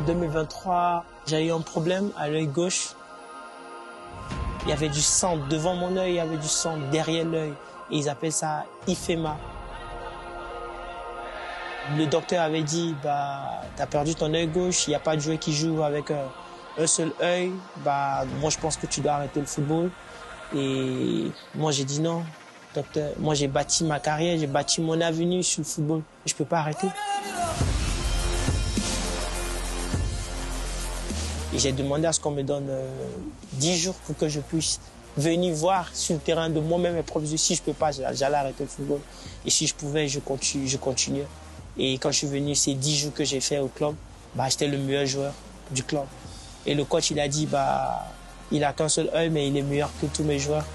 2023, j'ai eu un problème à l'œil gauche. Il y avait du sang devant mon œil, il y avait du sang derrière l'œil. Et ils appellent ça IFEMA. Le docteur avait dit, t'as perdu ton œil gauche, il n'y a pas de joueur qui joue avec un seul œil. Moi, je pense que tu dois arrêter le football. Et moi, j'ai dit non, docteur. Moi, j'ai bâti ma carrière, j'ai bâti mon avenir sur le football. Je ne peux pas arrêter. Et j'ai demandé à ce qu'on me donne 10 jours pour que je puisse venir voir sur le terrain de moi-même mes propres yeux. Si je ne peux pas, j'allais arrêter le football. Et si je pouvais, je continuais. Et quand je suis venu, ces 10 jours que j'ai fait au club, j'étais le meilleur joueur du club. Et le coach, il a dit, il n'a qu'un seul œil, mais il est meilleur que tous mes joueurs.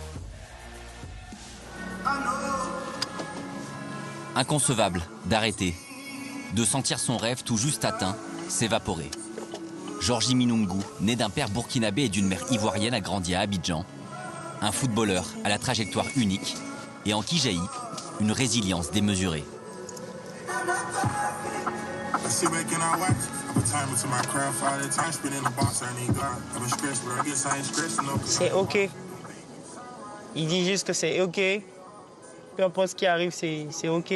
Inconcevable d'arrêter, de sentir son rêve tout juste atteint s'évaporer. Georgi Minungu, né d'un père burkinabé et d'une mère ivoirienne, a grandi à Abidjan. Un footballeur à la trajectoire unique et en qui jaillit une résilience démesurée. C'est OK. Il dit juste que c'est OK. Peu importe ce qui arrive, c'est OK.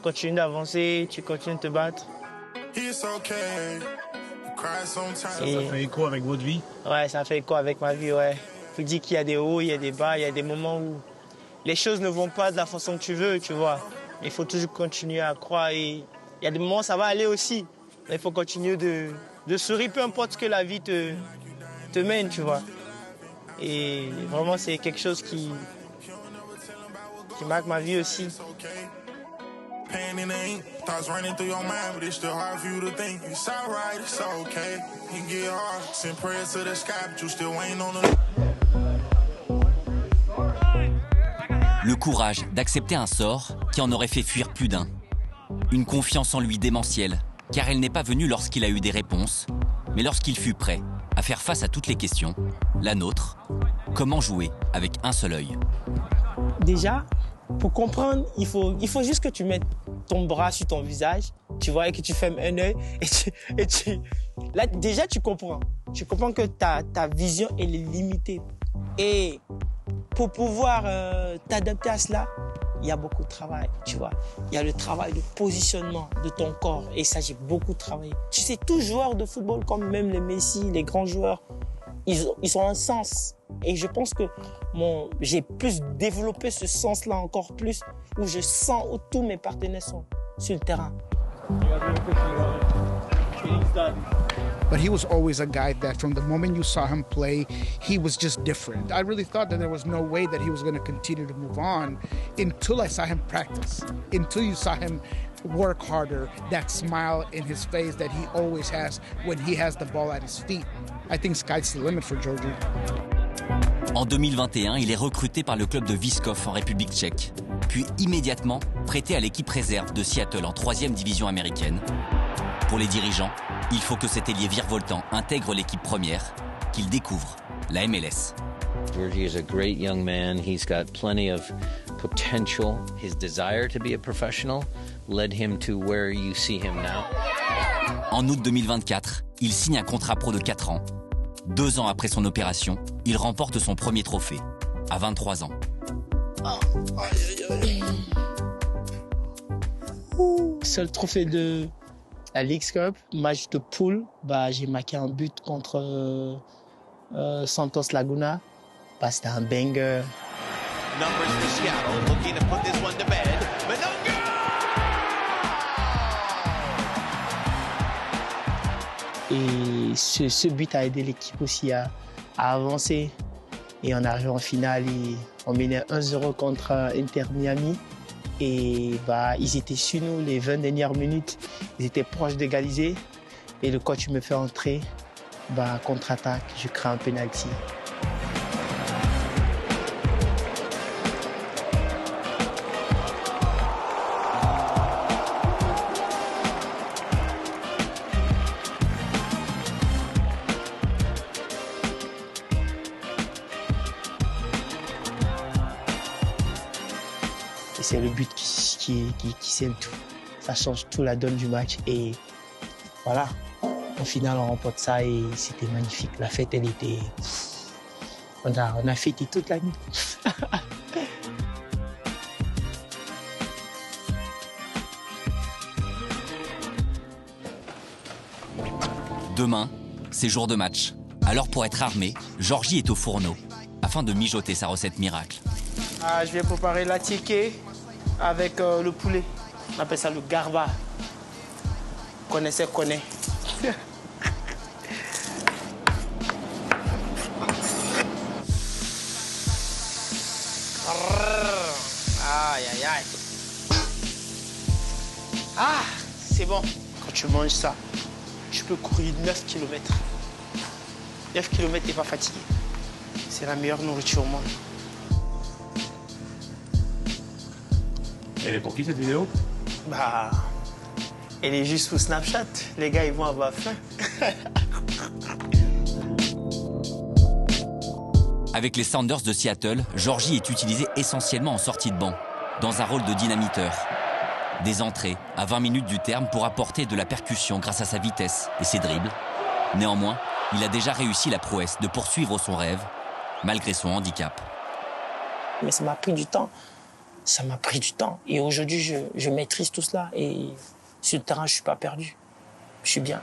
Continue d'avancer, tu continues de te battre. Ça fait écho avec votre vie? Ouais, ça fait écho avec ma vie, ouais. Je dis qu'il y a des hauts, il y a des bas, il y a des moments où les choses ne vont pas de la façon que tu veux, tu vois. Il faut toujours continuer à croire et il y a des moments où ça va aller aussi. Il faut continuer de sourire, peu importe ce que la vie te mène, tu vois. Et vraiment, c'est quelque chose qui marque ma vie aussi. Le courage d'accepter un sort qui en aurait fait fuir plus d'un. Une confiance en lui démentielle, car elle n'est pas venue lorsqu'il a eu des réponses, mais lorsqu'il fut prêt à faire face à toutes les questions. La nôtre, comment jouer avec un seul œil? Déjà, pour comprendre, il faut juste que tu mettes ton bras sur ton visage, tu vois, et que tu fermes un œil. Là, déjà, tu comprends. Tu comprends que ta vision, elle est limitée. Et pour pouvoir t'adapter à cela, il y a beaucoup de travail, tu vois. Il y a le travail de positionnement de ton corps. Et ça, j'ai beaucoup travaillé. Tu sais, tous joueurs de football, comme même les Messi, les grands joueurs, ils ont un sens. Et je pense que j'ai plus développé ce sens-là encore plus, où je sens où tous mes partenaires sont sur le terrain. But he was always a guy that from the moment you saw him play, he was just different. I really thought that there was no way that he was going to continue to move on until I saw him practice, until you saw him work harder, that smile in his face that he always has when he has the ball at his feet. I think sky's the limit for Georgi. En 2021, il est recruté par le club de Vyškov en République tchèque, puis immédiatement prêté à l'équipe réserve de Seattle en 3e division américaine. Pour les dirigeants, il faut que cet ailier virevoltant intègre l'équipe première, qu'il découvre la MLS. Georgi is a great young man. He's got plenty of potential. His desire to be a professional led him to where you see him now. En août 2024, il signe un contrat pro de 4 ans. 2 ans après son opération, il remporte son premier trophée, à 23 ans. Seul trophée de la Leagues Cup, match de poule, j'ai marqué un but contre Santos Laguna. C'était un banger. Numbers for Seattle, looking to put this one to bed. Minungu! Et ce but a aidé l'équipe aussi à avancer. Et on arrive en finale et on menait 1-0 contre Inter Miami. Et ils étaient sur nous les 20 dernières minutes. Ils étaient proches d'égaliser. Et le coach me fait entrer. Contre-attaque, je crée un penalty. C'est le but qui scelle tout. Ça change tout la donne du match et voilà. Au final, on remporte ça et c'était magnifique. La fête, elle était... On a fêté toute la nuit. Demain, c'est jour de match. Alors pour être armé, Georgie est au fourneau, afin de mijoter sa recette miracle. Je vais préparer la tické avec le poulet. On appelle ça le garba. Connaissez, connaît. Aïe, aïe, aïe. Ah, c'est bon. Quand tu manges ça, tu peux courir 9 km. 9 km, t'es pas fatigué. C'est la meilleure nourriture au monde. Elle est pour qui cette vidéo? Elle est juste pour Snapchat. Les gars, ils vont avoir faim. Avec les Sounders de Seattle, Georgie est utilisé essentiellement en sortie de banc, dans un rôle de dynamiteur. Des entrées à 20 minutes du terme pour apporter de la percussion grâce à sa vitesse et ses dribbles. Néanmoins, il a déjà réussi la prouesse de poursuivre son rêve, malgré son handicap. Mais ça m'a pris du temps. Ça m'a pris du temps. Et aujourd'hui, je maîtrise tout cela. Et sur le terrain, je ne suis pas perdu. Je suis bien.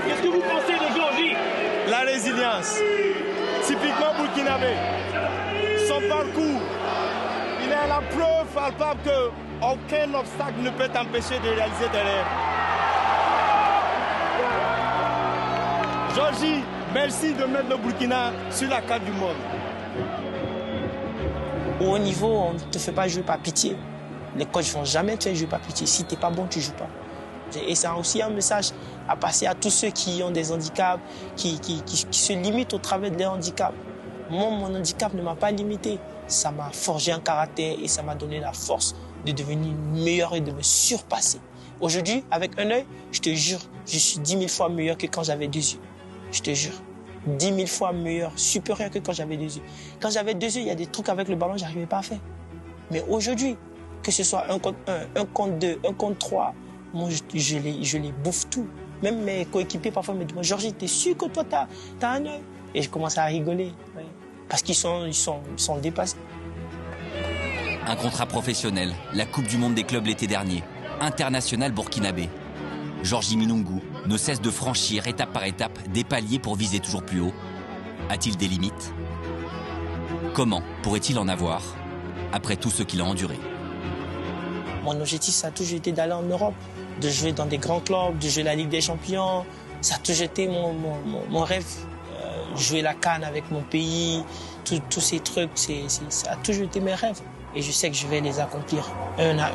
Qu'est-ce que vous pensez de Georgie? La résilience. Typiquement burkinabé. Son parcours. Il est la preuve palpable qu'aucun obstacle ne peut t'empêcher de réaliser des rêves. Georgie, merci de mettre le Burkina sur la carte du monde. Au haut niveau, on ne te fait pas jouer par pitié. Les coachs ne vont jamais te faire jouer par pitié. Si tu n'es pas bon, tu ne joues pas. Et c'est aussi un message à passer à tous ceux qui ont des handicaps, qui se limitent au travers de leurs handicaps. Moi, mon handicap ne m'a pas limité. Ça m'a forgé un caractère et ça m'a donné la force de devenir meilleur et de me surpasser. Aujourd'hui, avec un œil, je te jure, je suis 10 000 fois meilleur que quand j'avais 2 yeux. Je te jure. 10 000 fois meilleur, supérieur que quand j'avais 2 yeux. Quand j'avais 2 yeux, il y a des trucs avec le ballon que je n'arrivais pas à faire. Mais aujourd'hui, que ce soit 1 contre 1, 1 contre 2, 1 contre 3, moi, je les bouffe tout. Même mes coéquipiers parfois me demandent « Georgie, t'es sûr que toi, t'as un œil ?» Et je commence à rigoler. Ouais. Parce qu'ils sont dépassés. Un contrat professionnel, la Coupe du Monde des clubs l'été dernier, international burkinabé. Georgie Minungu ne cesse de franchir étape par étape des paliers pour viser toujours plus haut. A-t-il des limites? Comment pourrait-il en avoir après tout ce qu'il a enduré? Mon objectif, ça a toujours été d'aller en Europe, de jouer dans des grands clubs, de jouer la Ligue des Champions. Ça a toujours été mon rêve. Jouer la CAN avec mon pays, tous ces trucs, ça a toujours été mes rêves. Et je sais que je vais les accomplir un à un.